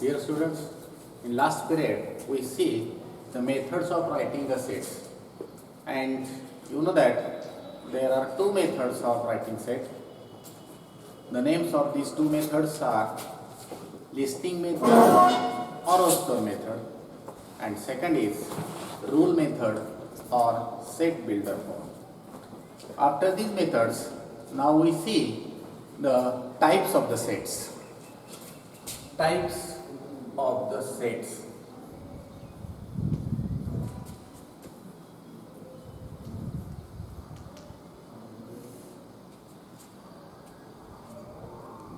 Dear students, in last period we see the methods of writing the sets, and you know that there are two methods of writing set. The names of these two methods are listing method or roster method, and second is rule method or set builder form. After these methods, now we see the types of the sets. Types of the sets.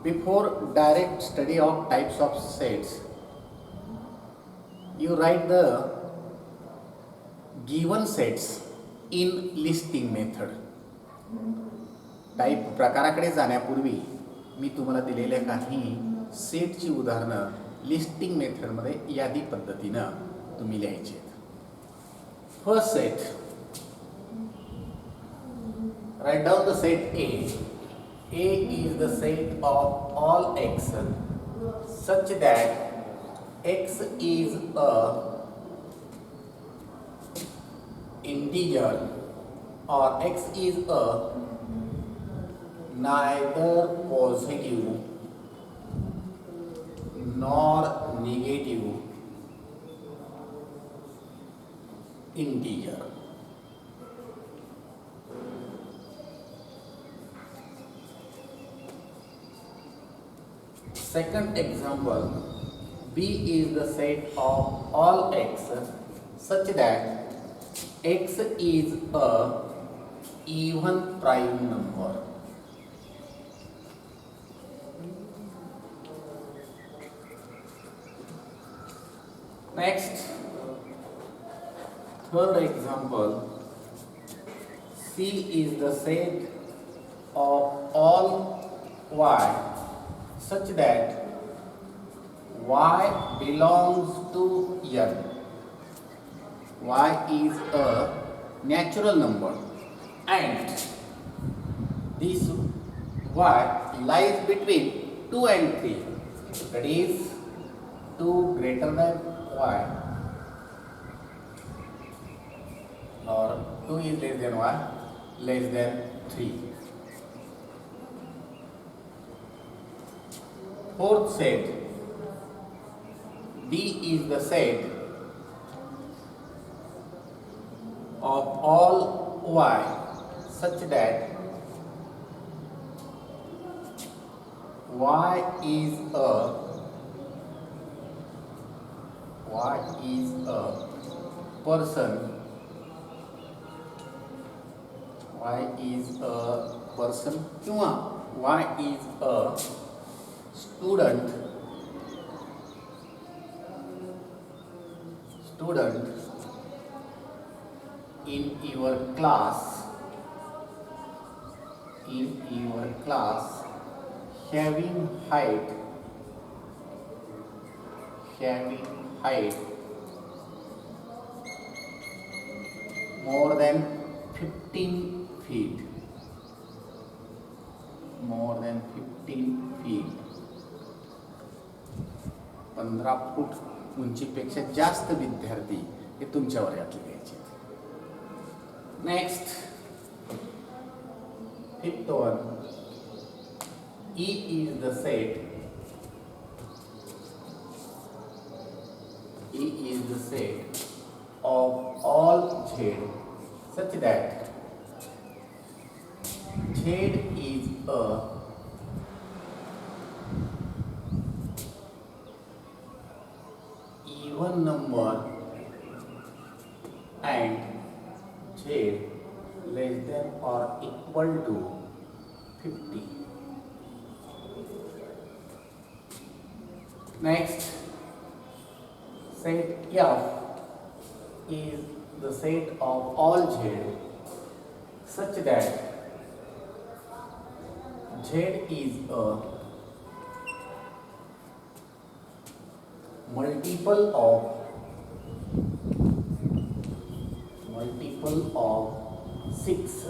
Before direct study of types of sets, you write the given sets in listing method. Type प्रकाराकडे जाण्यापूर्वी मी तुम्हाला दिलेल्या काही सेटची उदाहरणं listing मेथडमध्ये यादी पद्धतीनं तुम्ही लिहायची आहेत. First set, write down the set A. A is the set of all x such that x is a integer or x is a neither positive nor negative integer. Second example, B is the set of all x such that x is a even prime number. Next, third example, C is the set of all y such that y belongs to n. Y is a natural number and this y lies between 2 and 3. That is 2 greater than y or 2 is less than y, less than 3. Fourth set, D is the set of all y such that y is a person, किंवा y is a student in your class having height more than 15 feet. 15 फूट उंचीपेक्षा जास्त विद्यार्थी हे तुमच्या वर्गातले घ्यायचे. Next, fifth one, E is the set of all z such that z is a even number and z less than or equal to 50. Next, set F is the set of all z such that z is a multiple of 6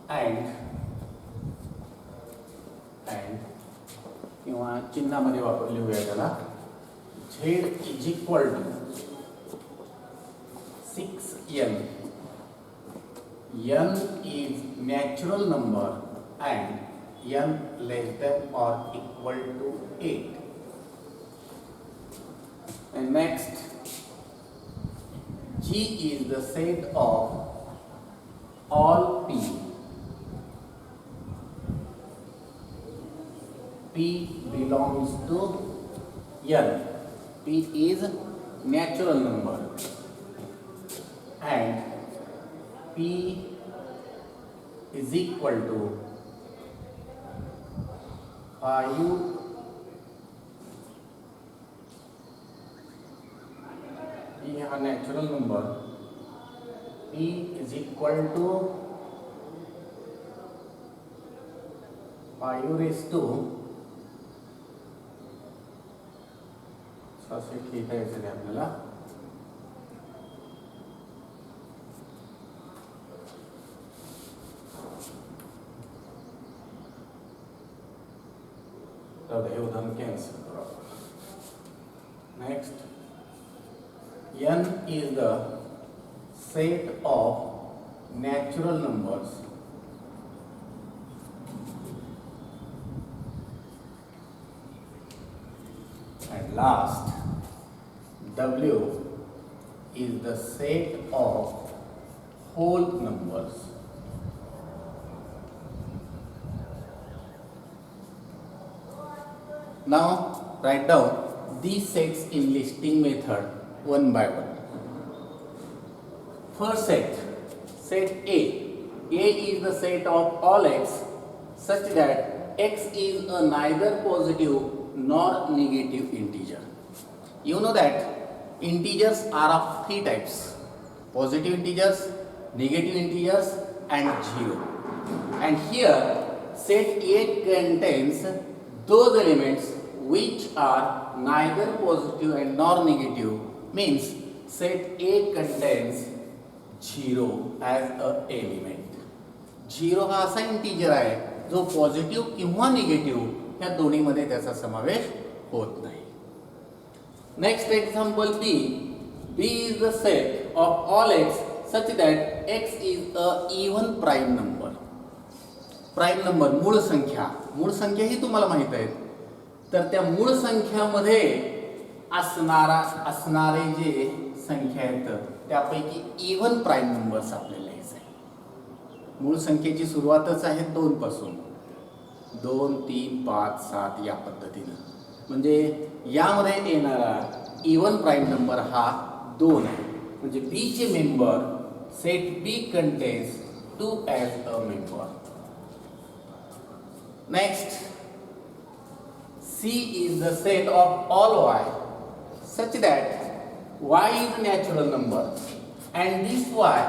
and किंवा चिन्हामध्ये लिहूया त्याला Z is equal to 6n. N is natural number and n less than or equal to 8. And next, G is the set of all P. P belongs to N. P is natural number and P is equal to 5. P हा natural number. P is equal to 5 raised to असे ठीक आहे याच्यात आपल्याला हे उदाहरण cancel करू आपण. Next, n is the set of natural numbers and last, w is the set of whole numbers. Now write down these sets in listing method one by one. First set, set A. A is the set of all x such that x is a neither positive nor negative integer. You know that integers are of three types: positive integers, negative integers and 0. And here set A contains those elements which are neither positive and nor negative, means set A contains 0 as a element. 0 हा असा integer आहे जो positive किंवा negative या दोन्हीमध्ये त्याचा समावेश होत नाही. Next example B. B is the set of all X such that X is a even prime number. Prime number मूळ संख्या ही तुम्हाला माहित आहे. तर त्या मूळ संख्यामध्ये असणारे जे संख्या आहेत त्यापैकी इव्हन प्राईम नंबर्स आपल्याला लिहायचे आहे. मूळ संख्येची सुरुवातच आहे 2 पासून. 2, 3, 5, 7 या पद्धतीनं. म्हणजे यामध्ये येणारा इव्हन प्राईम नंबर हा 2 आहे. म्हणजे बी चे member set B contains 2 as a member. Next, C is the set of all y such that y is a natural number and this y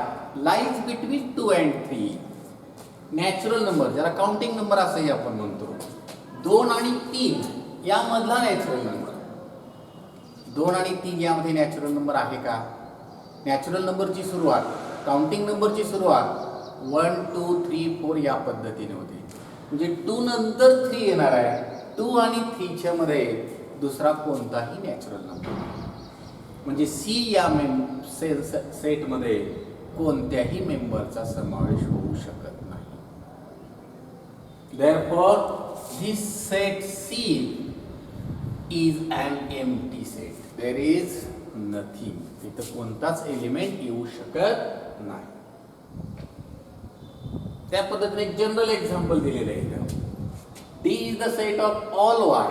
lies between 2 and 3. Natural number ज्याला counting number असंही आपण म्हणतो. 2 आणि 3 यामधला natural number. 2 आणि 3 यामध्ये natural number आहे का? नॅचरल नंबरची सुरुवात, काउंटिंग नंबरची सुरुवात 1, 2, 3, 4 या पद्धतीने होते. म्हणजे 2 नंतर 3 येणार आहे. 2 आणि 3 च्या मध्ये दुसरा कोणताही नॅचरल नंबर नाही. म्हणजे सी या सेटमध्ये कोणत्याही मेंबरचा समावेश होऊ शकत नाही. Therefore, this set C is an empty set. There is nothing. तिथं कोणताच एलिमेंट येऊ शकत नाही. त्या पद्धतीने एक जनरल एक्झाम्पल दिलेलं आहे. D is the set of all y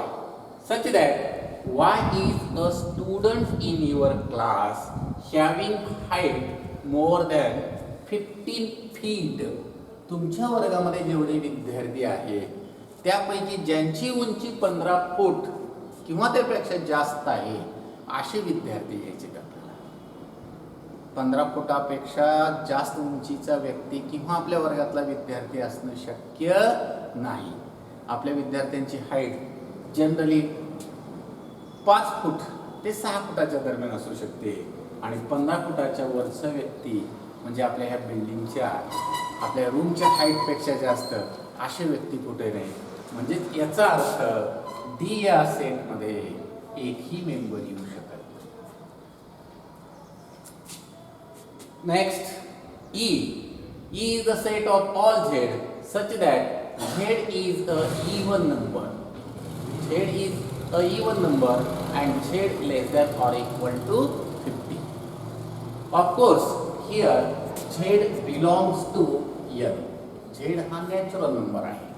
such that y is a student in your class having height more than 15 feet. तुमच्या वर्गामध्ये जेवढे विद्यार्थी आहेत त्यापैकी ज्यांची उंची 15 फूट किंवा त्यापेक्षा जास्त आहे असे विद्यार्थी घ्यायचे आपल्याला. 15 फुटापेक्षा जास्त उंचीचा व्यक्ती किंवा आपल्या वर्गातला विद्यार्थी असणं शक्य नाही. आपल्या विद्यार्थ्यांची हाईट जनरली 5 फूट ते 6 फुटाच्या दरम्यान असू शकते आणि 15 फुटाच्या वरचा व्यक्ती म्हणजे आपल्या ह्या बिल्डिंगच्या आपल्या रूमच्या हाईटपेक्षा जास्त असे व्यक्ती कुठे नाही. म्हणजे याचा अर्थ डी या सेटमध्ये एकही मेंबर येऊ शकत. Next, E. E is the set of all Z such that Z is a even number. Z is a even number and Z less than or equal to 50. Of course, here Z belongs to N. Z हा natural number आहे.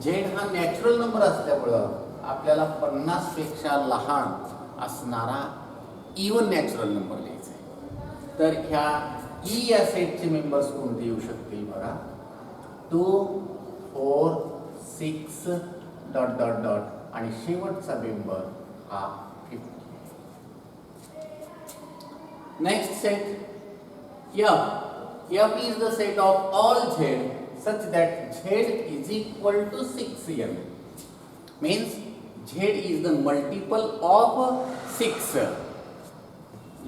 Z हा natural number असल्यामुळं आपल्याला 50 पेक्षा लहान असणारा even natural number लिहायचा आहे. तर ह्या ई या सेटचे मेंबर्स कोणते येऊ शकतील बघा. 2, 4, 6 डॉट डॉट डॉट आणि शेवटचा मेंबर हा 50. Next set F. F is the set of all Z such that Z is equal to 6n. Means Z is the multiple of 6.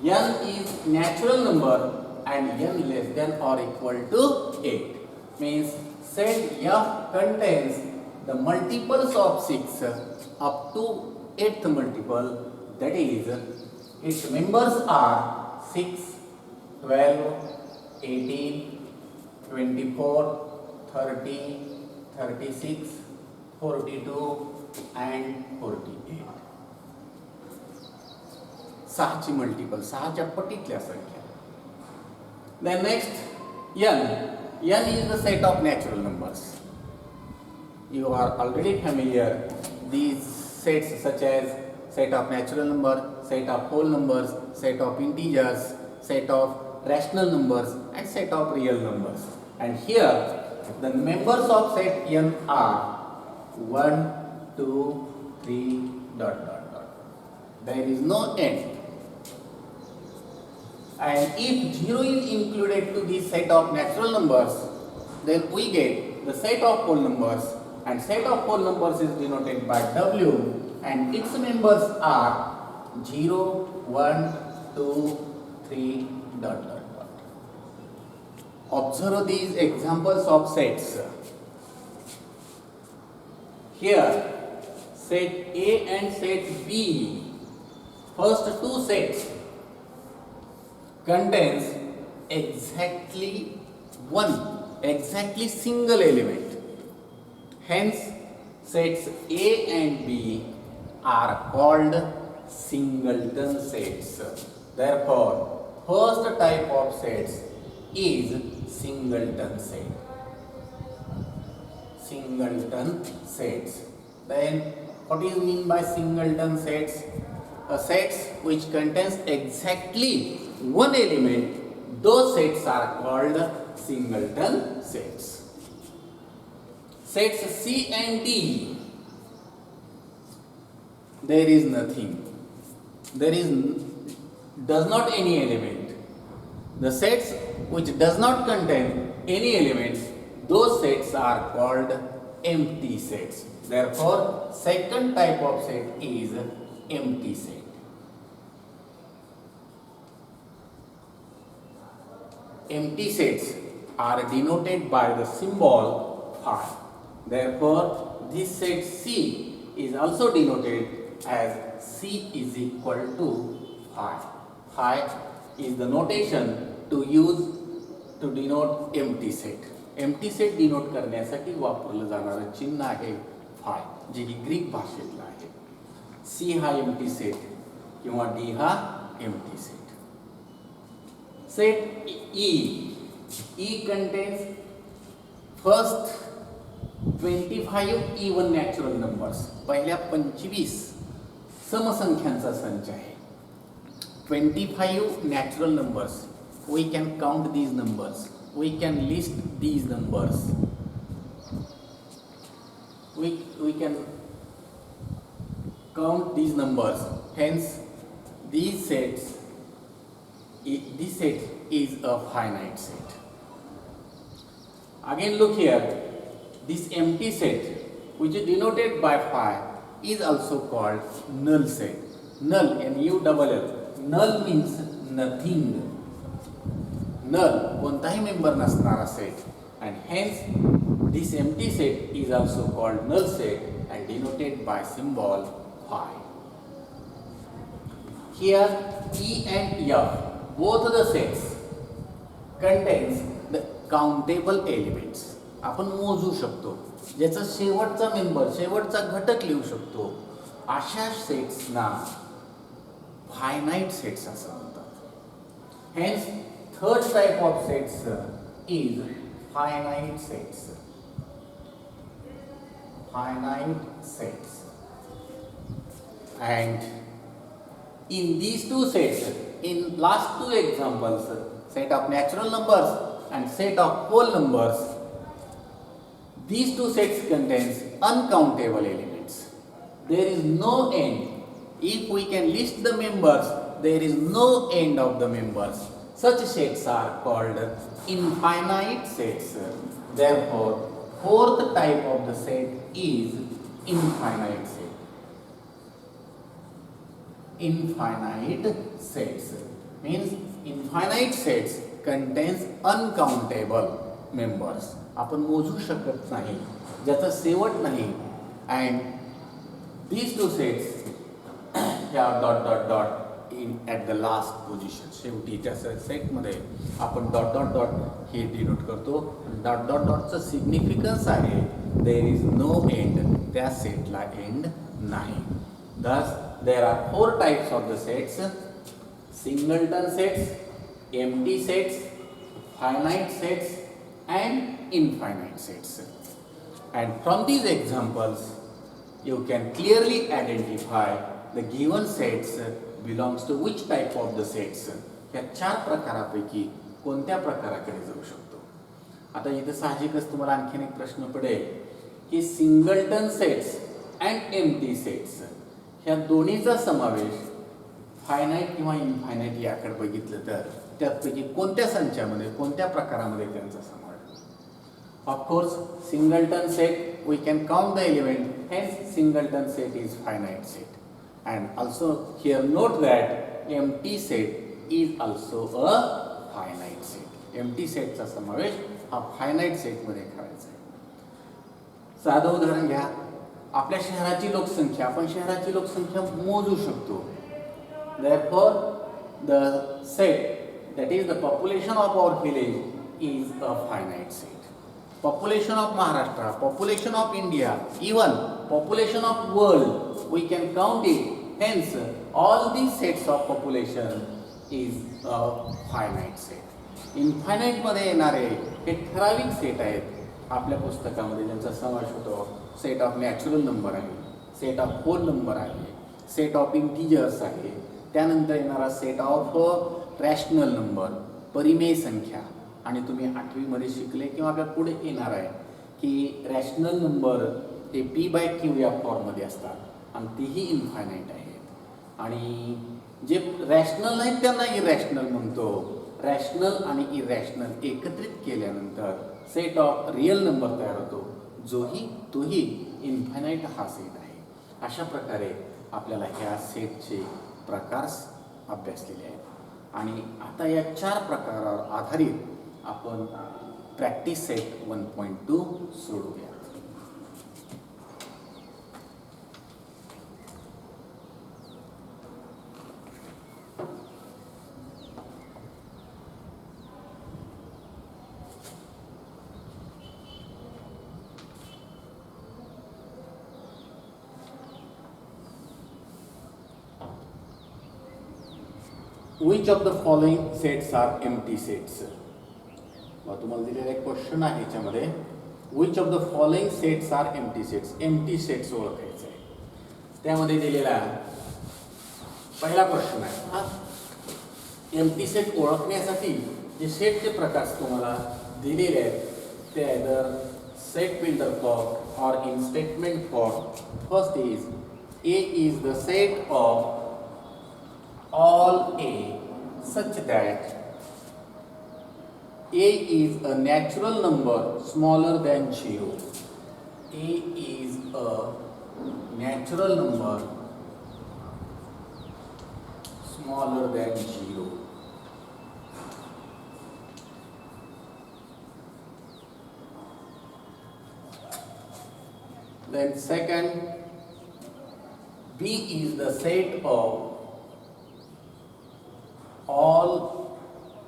N is natural number and n less than or equal to 8. Means set F contains the multiples of 6 up to 8th multiple, that is its members are 6, 12, 18, 24, 30, 36, 42 and 48. 6ची multiple 6च्या पटीतल्या संख्या. Then next n. N is the set of natural numbers. You are already familiar these sets such as set of natural number, set of whole numbers, set of integers, set of rational numbers and set of real numbers. And here the members of set n are 1, 2, 3 dot dot dot. There is no end. And if 0 is included to the set of natural numbers, then we get the set of whole numbers, and set of whole numbers is denoted by W and its members are 0, 1, 2, 3 dot dot dot. Observe these examples of sets. Here set A and set B, first two sets contains exactly single element. Hence sets A and B are called singleton sets. Therefore first type of sets is singleton set. Singleton sets. Then what is mean by singleton sets? Sets which contains exactly one element, those sets are called singleton sets. Sets C and D, there is nothing. Does not any element. The sets which does not contain any elements, those sets are called empty sets. Therefore, second type of set is empty set. Empty sets are denoted by the symbol phi. Therefore, this set C is also denoted as C is equal to phi. Phi is the notation to use to denote empty set. Empty set denote करण्यासाठी वापरलं जाणारं चिन्ह आहे phi, जे की Greek भाषेतलं आहे. C हा empty set किंवा D हा empty set. Set E. E contains first 25 even natural numbers. पहिल्या 25 समसंख्यांचा संच आहे. 25 natural numbers. We can count these numbers. We can list these numbers. We can count these numbers. Hence, this set is a finite set. Again look here, this empty set which is denoted by phi is also called null set. Null, N-U-L-L. Null means nothing. Null, कोणताही member नसणारा set, and hence this empty set is also called null set and denoted by symbol phi. Here E and F, both the sets contains the countable elements. आपण मोजू शकतो, ज्याचा शेवटचा member, शेवटचा घटक लिहू शकतो. अशा सेट्सना फायनाइट सेट्स असं म्हणतात. Hence third type of sets is finite sets. Finite sets. And in these two sets, in last two examples, set of natural numbers and set of whole numbers, these two sets contains uncountable elements. There is no end. If we can list the members, there is no end of the members. Such sets are called infinite sets. Therefore, fourth type of the set is infinite set. Infinite sets means infinite sets contains uncountable members. आपण मोजू शकत नाही, ज्याचा शेवट नाही. And these two sets have dot dot dot in at the last position. शेवटी त्या सेटमध्ये आपण डॉट डॉट डॉट हे डिनोट करतो. डॉट डॉट डॉटचं सिग्निफिकन्स आहे देर इज नो एंड, त्या सेटला एंड नाही. Thus there are four types of the sets: singleton sets, empty sets, finite sets and infinite sets. And from these examples you can clearly identify the given sets belongs to which type of the sets. या चार प्रकारापैकी कोणत्या प्रकाराकडे जाऊ शकतो. आता इथे साहजिकच तुम्हाला आणखीन एक प्रश्न पडेल की singleton sets and empty sets ह्या दोन्हीचा समावेश फायनाइट किंवा इनफायनाइट याकडे बघितलं तर त्यापैकी कोणत्या संचामध्ये, कोणत्या प्रकारामध्ये त्यांचा समावेश. Of course singleton set we can count the element, hence singleton set is finite set. And also here note that empty set is also a finite set. Empty set चा समावेश हा finite set मध्ये करायचा आहे. साधं उदाहरण घ्या. आपल्या शहराची लोकसंख्या, आपण शहराची लोकसंख्या मोजू शकतो. Therefore the set that is the population of our village is a finite set. Population of Maharashtra, population of India, even population of world, we can count it. Hence, all these sets of population is a finite set. Infinite मध्ये येणारे हे ठराविक set आहेत आपल्या पुस्तकामध्ये, ज्यांचा समावेश होतो set of natural number आहे, सेट ऑफ होल नंबर आहे, सेट ऑफ इंटिजर्स आहे, त्यानंतर येणारा सेट ऑफ रॅशनल नंबर, परिमेय संख्या. आणि तुम्ही 8वी मध्ये शिकले किंवा आपल्या पुढे येणार आहे की रॅशनल नंबर हे p/q या फॉर्ममध्ये असतात आणि तीही इनफायनाईट आहेत. आणि जे रॅशनल नाहीत त्यांना इरॅशनल म्हणतो. रॅशनल आणि इरॅशनल एकत्रित केल्यानंतर सेट ऑफ रिअल नंबर तयार होतो, तोही इनफायनाईट हा सेट आहे. अशा प्रकारे आपल्याला ह्या सेटचे प्रकार अभ्यासलेले आहेत. आणि आता या चार प्रकारावर आधारित आपण practice set 1.2 सोडूया. Which of the following sets are empty sets? तुम्हाला दिलेला एक क्वेश्चन आहे याच्यामध्ये, which of the following sets are empty sets? Empty sets ओळखायचे आहे. त्यामध्ये दिलेला पहिला क्वेश्चन आहे हा. एम्प्टी सेट ओळखण्यासाठी जे सेटचे प्रकार तुम्हाला दिलेले आहेत ते आयदर सेट बिल्डर फॉर्म और इन statement form. First is A is the set of all A such that A is a natural number smaller than 0. A is a natural number smaller than 0. Then second, B is the set of all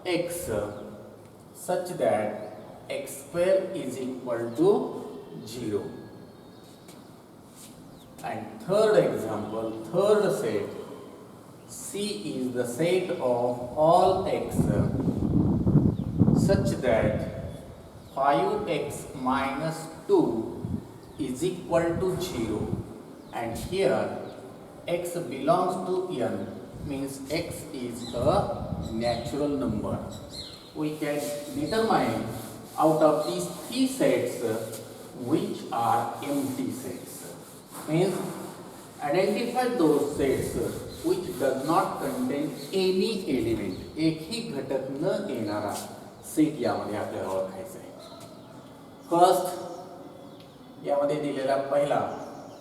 x such that x square is equal to 0. And third example, third set, C is the set of all x such that 5x minus 2 is equal to 0. And here x belongs to n, means x is a natural number. We can determine out of these three sets which are empty sets. Means identify those sets which does not contain any element. एक ही घटक न येणारा set यामध्ये आपल्याला ओळखायचा आहे. First यामध्ये दिलेला पहिला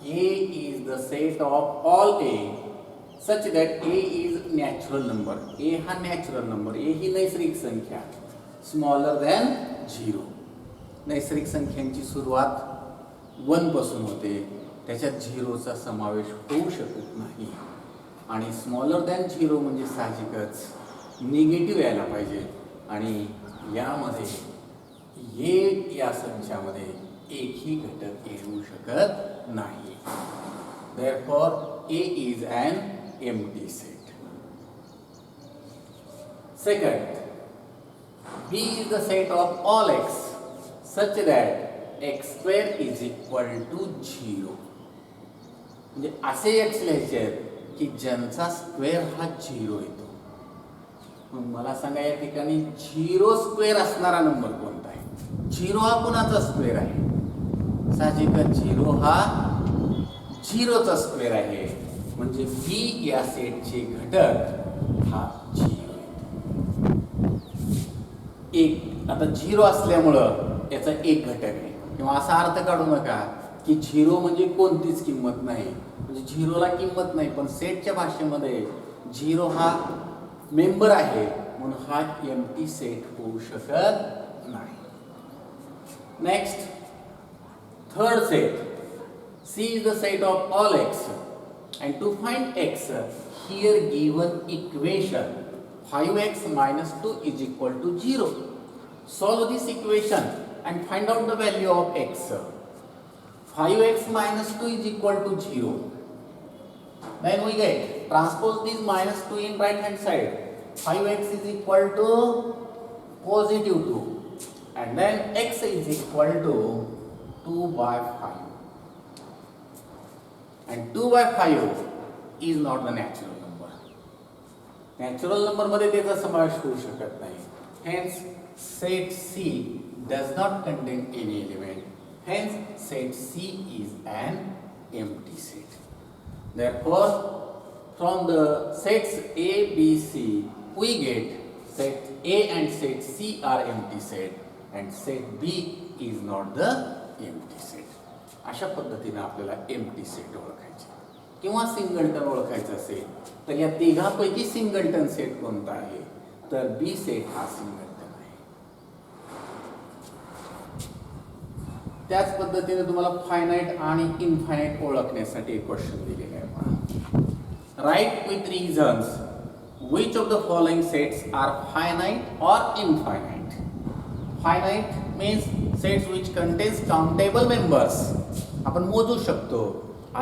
A is the set of all A such that A is natural number. A हा natural number. A ही नैसर्गिक संख्या smaller than 0. नैसर्गिक संख्यांची सुरुवात 1 पासून होते. त्याच्यात 0 चा समावेश होऊ शकत नाही. आणि स्मॉलर दॅन 0 म्हणजे साहजिकच निगेटिव्ह यायला पाहिजे. आणि यामध्ये या संचामध्ये एकही घटक येऊ शकत नाही. Therefore, A is an empty set. Second, B is the set of all x such that x square is equal to 0. म्हणजे असे x लिहायचे आहेत की ज्यांचा स्क्वेअर हा 0 येतो. मग मला सांगा या ठिकाणी 0 स्क्वेअर असणारा नंबर कोणता आहे? 0 हा कोणाचा स्क्वेअर आहे? साहजिकच 0 हा 0 चा स्क्वेअर आहे. म्हणजे बी या सेटचे घटक हा 0 एक. आता 0 असल्यामुळं याचा एक घटक आहे. किंवा असा अर्थ काढू नका की 0 म्हणजे कोणतीच किंमत नाही, म्हणजे 0 ला किंमत नाही. पण सेटच्या भाषेमध्ये 0 हा मेंबर आहे म्हणून हा एम्प्टी सेट होऊ शकत नाही. Next, third set, C is the set of all x, and to find x, here given equation 5x minus 2 is equal to 0. Solve this equation and find out the value of x. 5x minus 2 is equal to 0. Then we get transpose this minus 2 in right hand side. 5x is equal to positive 2, and then x is equal to 2 by 5. And 2 by 5 is not the natural number. Natural number मध्ये त्याचा समावेश होऊ शकत नाही. Hence, set C does not contain any element. Hence, set C is an empty set. Therefore, from the sets A, B, C, we get set A and set C are empty set, and set B is not the empty set. अशा पद्धतीने आपल्याला empty set ओळखायचे किंवा singleton ओळखायचं असेल तर या तिघांपैकी singleton set कोणता आहे? तर बी सेट हा सिंगलटन आहे. त्याच पद्धतीने तुम्हाला फायनाइट आणि इनफायनाइट ओळखण्यासाठी एक क्वेश्चन दिलेला आहे. Write with reasons which of the following sets are finite or infinite. Finite means sets which contains countable members. आपण मोजू शकतो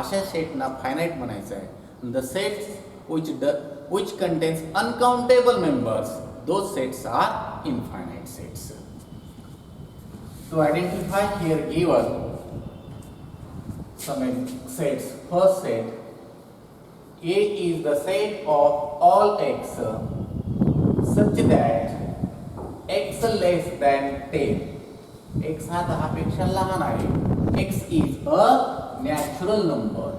अशा सेटना फायनाइट म्हणायचं आहे. The sets which contains uncountable members, those sets are infinite sets. To identify here given some sets. First set, A is the set of all x such that x less than 10. x हा 10 पेक्षा लहान आहे. x is a natural number.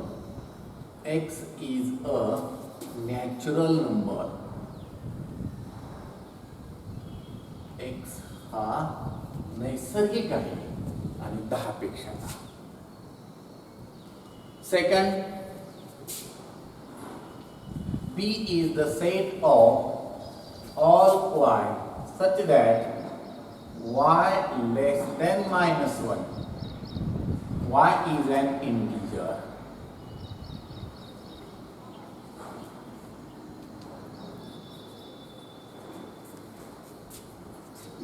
x is a natural number. x हा नैसर्गिक आहे आणि 10 पेक्षा लहान. Second, B is the set of all y such that y less than minus 1. Y is an integer.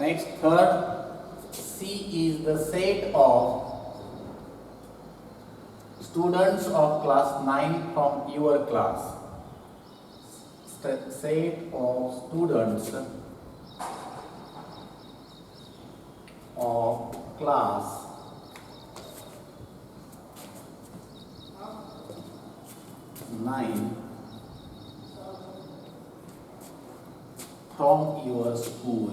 Next, third, C is the set of students of class 9 from your class. Set of students of class 9 from your school.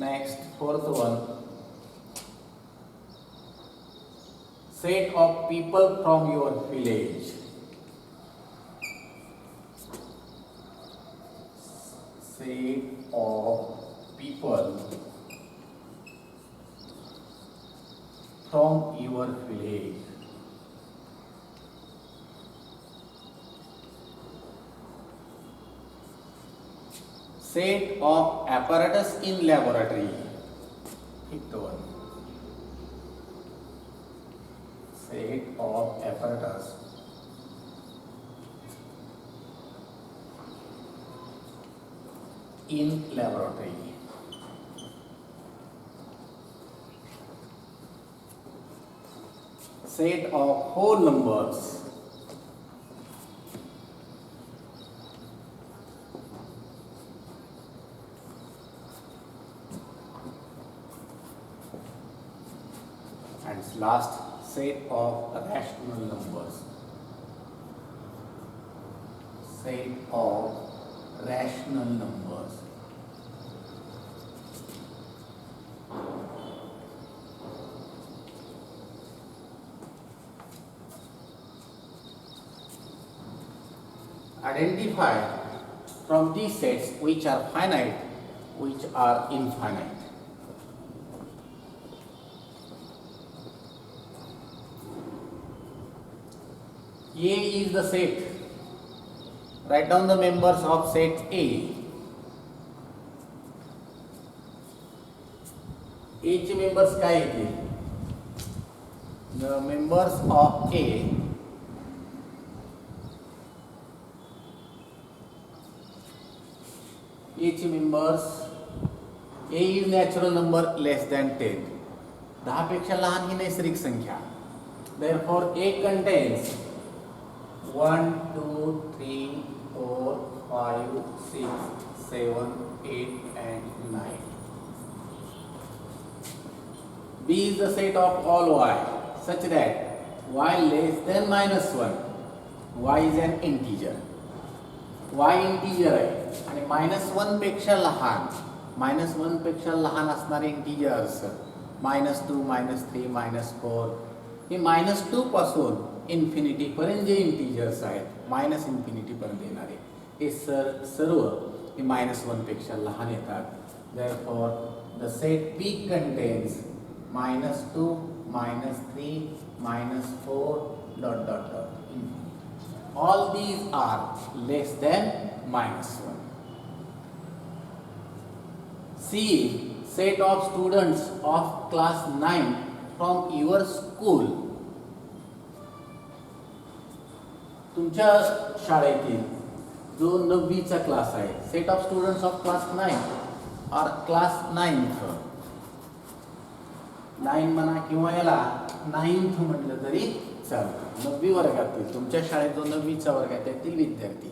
Next, fourth one, set of people from your village. Set of people from your village. Set of apparatus in laboratory. Fifth one. Set of apparatus in laboratory. Set of whole numbers. And last, set of rational numbers. Set of rational numbers. Identify from these sets which are finite, which are infinite. A is the set. Write down the members of set A. A चे members काय येतील? The members of A चे members, A is natural number less than 10. 10 पेक्षा लहान ही नैसर्गिक संख्या. Therefore A contains 1, 2, 3, 4, 5, 6, 7, 8 and 9. B is the set of all y such that y less than -1. Y is an integer. Y integer आहे आणि -1 पेक्षा लहान, -1 पेक्षा लहान असणारे इंटीजर्स -2, -3, -4 हे -2 पासून इन्फिनिटी पर्यंत जे इंटीजर्स आहेत -इन्फिनिटी पर्यंत येणारे हे सर्व हे -1 पेक्षा लहान येतात. Therefore the set B contains -2, -3, -4 ... All these are less than -1. C, set of students of class 9 from your school. तुमच्या शाळेतील जो 9वीचा क्लास आहे, set of students of class 9 और क्लास 9th 9 म्हणा किंवा याला 9th म्हटलं तरी चालतं. 9वी वर्गातील तुमच्या शाळेत जो 9वीचा वर्ग आहे त्यातील विद्यार्थी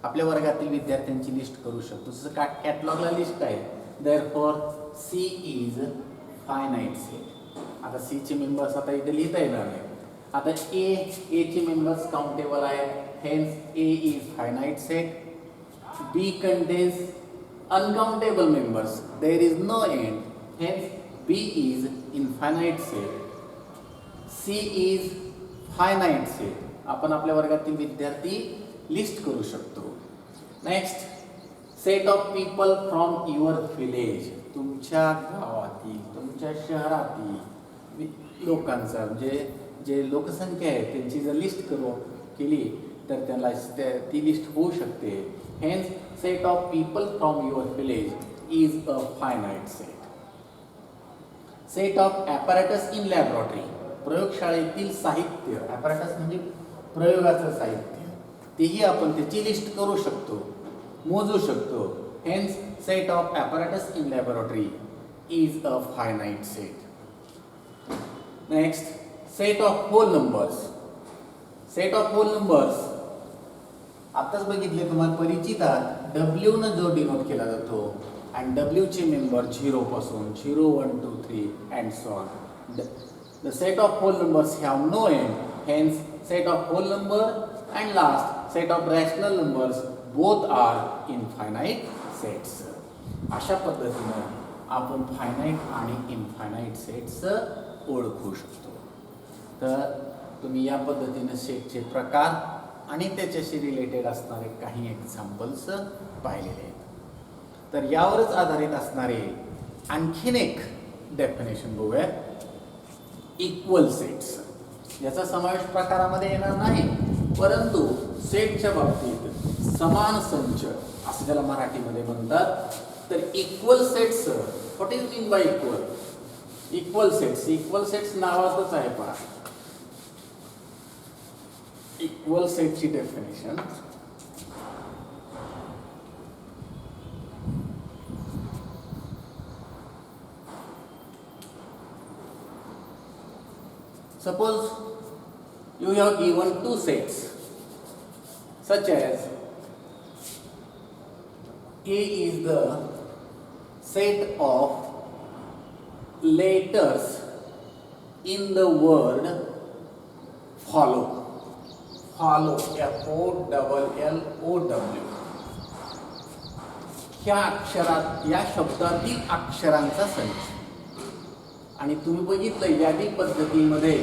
आपल्या वर्गातील विद्यार्थ्यांची लिस्ट करू शकतो. जसं कॅटलॉगला लिस्ट आहे. Therefore C is finite set. आता सी चे मेंबर्स आता इथे लिहिता येणार नाही. आता ए चे मेंबर्स काउंटेबल आहेत. Hence A is finite set. B contains uncountable members. There is no end. Hence B is infinite set. C is finite set. आपण आपल्या वर्गातील विद्यार्थी लिस्ट करू शकतो. Next, set of people from your village. तुमच्या गावातील तुमच्या शहरातील लोकांचा म्हणजे जे लोकसंख्या आहे त्यांची जर लिस्ट केली तर त्याला ती लिस्ट होऊ शकते. Hence set of people from your village is a finite set. Set of apparatus in laboratory. प्रयोगशाळेतील साहित्य. ॲपॅरेटस म्हणजे प्रयोगाचं साहित्य. तेही आपण त्याची लिस्ट करू शकतो, मोजू शकतो. Hence set of apparatus in laboratory is a finite set. Next, set of whole numbers. Set of whole numbers आताच बघितले, तुम्हाला परिचित आहात. डब्ल्यू न जो डिनोट केला जातो आणि डब्ल्यू चे मेंबर 0 पासून 0, 1, 2, 3 and so on. The set of whole numbers have no end. Hence, set of whole number and last set of rational numbers both are infinite sets. अशा पद्धतीनं आपण फायनाईट आणि इनफायनाईट सेट्स ओळखू शकतो. तर तुम्ही या पद्धतीनं सेटचे प्रकार आणि त्याच्याशी रिलेटेड असणारे काही एक्झाम्पल्स पाहिलेले आहेत. तर यावरच आधारित असणारे आणखीन एक डेफिनेशन बघूया. इक्वल सेट्स, याचा समावेश प्रकारामध्ये येणार नाही, परंतु सेटच्या बाबतीत समान संच असं त्याला मराठीमध्ये म्हणतात. तर equal sets, what is mean by equal? Equal sets, equal sets नावातच आहे पहा. इक्वल सेटची definition suppose you have given two sets such as A is the set of letters in the word follow. Follow, FOLLOW. या शब्दातील अक्षरांचा संच. आणि तुम्ही बघितलं यादी पद्धतीमध्ये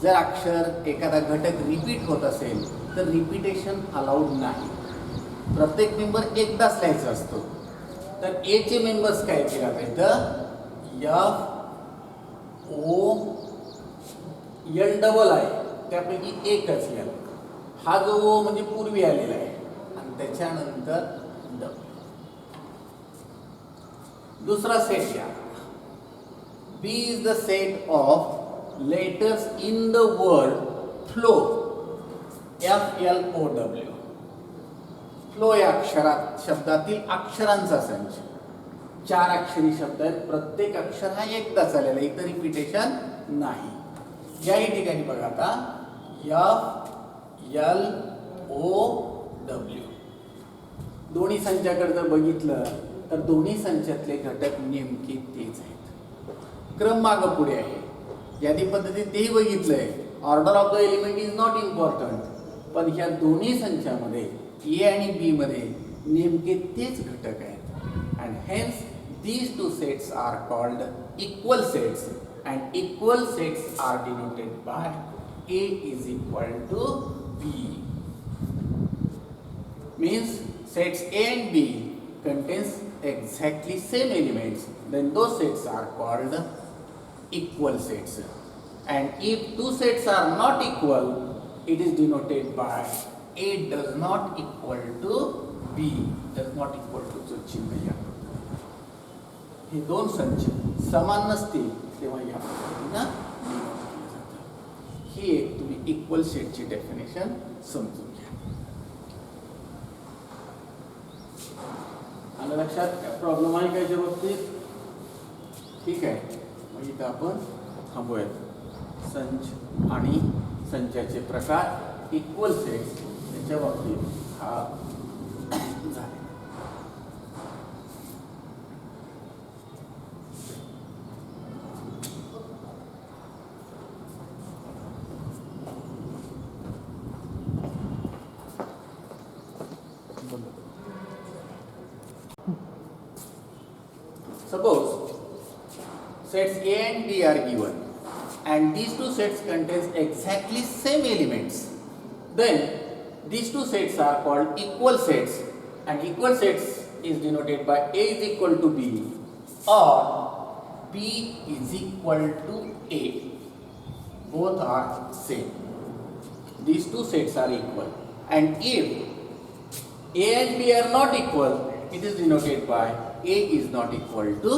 जर अक्षर एखादा घटक रिपीट होत असेल तर रिपीटेशन अलाउड नाही. प्रत्येक मेंबर एकदाच लिहायचा असतो. तर ए चे मेंबर्स काय केले आहेत? FOLI त्यापैकी एकच लिहा. हा जो ओ म्हणजे पूर्वी आलेला आहे आणि त्याच्यानंतर W. दुसरा सेट या B is the set of letters in the word flow. FLOW. Flow या शब्दातील अक्षरांचा संच. 4 अक्षरी शब्द आहेत, प्रत्येक अक्षर हा एकदा झालेला, इतर रिपीटेशन नाही. याही ठिकाणी बघा आता FLOW. दोन्ही संचाकडे जर बघितलं तर दोन्ही संचातले घटक नेमके तेच आहेत. क्रम मागं पुढे आहे. यादी पद्धतीत तेही बघितलंय. Order of the element is not important, पण ह्या दोन्ही संचामध्ये ए आणि बी मध्ये नेमके तेच घटक आहेत. And hence these two sets are called equal sets and equal sets are denoted by A is equal to B. Means sets A and B contains exactly same elements, then those sets are called equal sets. And if two sets are not equal, it is denoted by A does not equal to B, does not equal to जो चिन्ह या. हे दोन संच समान नसतील तेव्हा या पद्धतीनं ही एक तुम्ही इक्वल सेटची डेफिनेशन समजून घ्या. आलं लक्षात? प्रॉब्लेम आहे का याच्या बाबतीत? ठीक आहे, मग इथं आपण थांबूयात. संच आणि संचाचे प्रकार, इक्वल सेट्स त्याच्या बाबतीत हा झाले. Suppose sets A and B are given and these two sets contains exactly same elements, then these two sets are called equal sets and equal sets is denoted by A is equal to B or B is equal to A. Both are same. These two sets are equal, and if A and B are not equal, it is denoted by A is not equal to